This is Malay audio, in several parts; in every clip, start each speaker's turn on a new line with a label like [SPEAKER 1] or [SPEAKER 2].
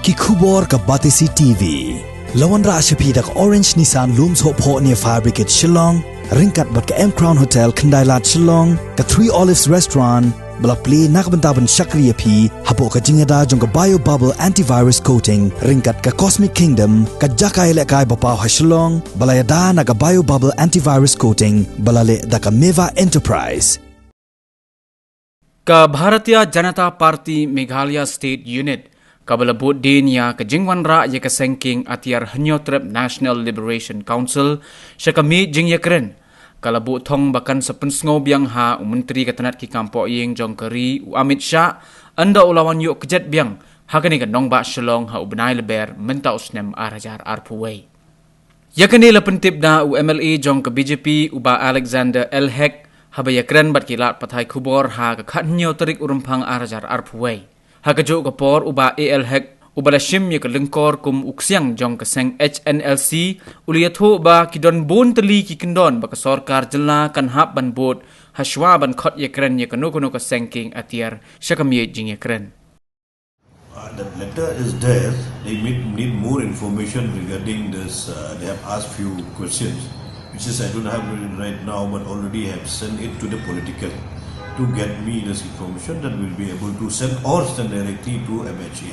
[SPEAKER 1] ki khubor ka Batisi TV. Lawan ra ashapi dak Orange Nissan Looms Hope Ho near Fire Brigade Shillong, ringkat bat ka M Crown Hotel Kendailat Shillong, ka Three Olives Restaurant, balak play nakbentaban Shakriya P, hapo ka jingada jong ka Bio Bubble Antivirus Coating, ringkat ka Cosmic Kingdom, ka Jakai lekai bapaw ha Shillong, balayada na ka Bio Bubble Antivirus Coating, balale da ka Meva Enterprise.
[SPEAKER 2] Ka Bharatiya Janata Party Meghalaya State Unit kabalabot din ya ka jingwan ra ya ka sengking atiar Hnlc National Liberation Council siya kami Jingïakren kalabot thong bakan sa Pynsngew biang ha menteri katanat ki kampo yeng jong kari Amit Shah anda ulawan yuk kejet biang hakani ka nong ba Shillong ha ubnai leber menta usnem arajar arpuway yakani la pentip na MLA jong ka BJP uba Alexander Hnlc Jingïakren bat kilat pathai khubor ha ka khatnyo tarik urumpang arajar arpuway ha ka jo kapor uba Hnlc uba lashim ya ka lengkor kum uksyang jong ka seng Hnlc uliyatho ba kidon bon tali ki kendon ba ka sarkar jela kan hap ban bot hashwa ban khot Jingïakren ya ka no ka sengking atiar syakami Jingïakren.
[SPEAKER 3] That letter is there. They need more information regarding this. They have asked few questions, which is I don't have it right now, but already have sent it to the political to get me this information that will be able to send or send directly to MHA.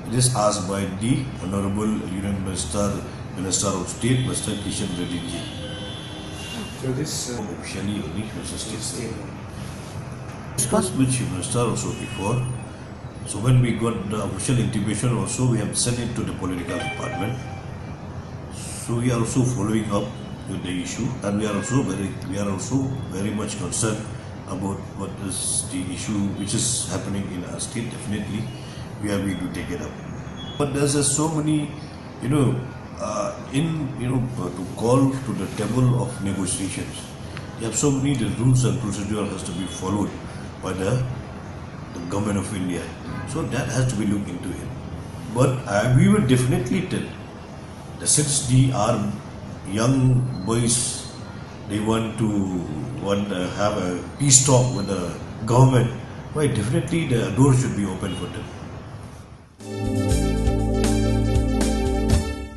[SPEAKER 3] It is asked by the Honorable Union Minister of State, Mr. Kishan Reddy ji.
[SPEAKER 4] So this
[SPEAKER 3] officially only Mr. State. Discussed with Chief Minister also before. So when we got the official intimation also, we have sent it to the political department. So we are also following up with the issue, and we are also very much concerned about what is the issue which is happening in our state. Definitely, we are going to take it up. But there's just so many, to call to the table of negotiations. You have so many the rules and procedure has to be followed by the government of India. So that has to be looked into it. But we will definitely tell that since our young boys, they want to have a peace talk with the government, why definitely the door should be open for them.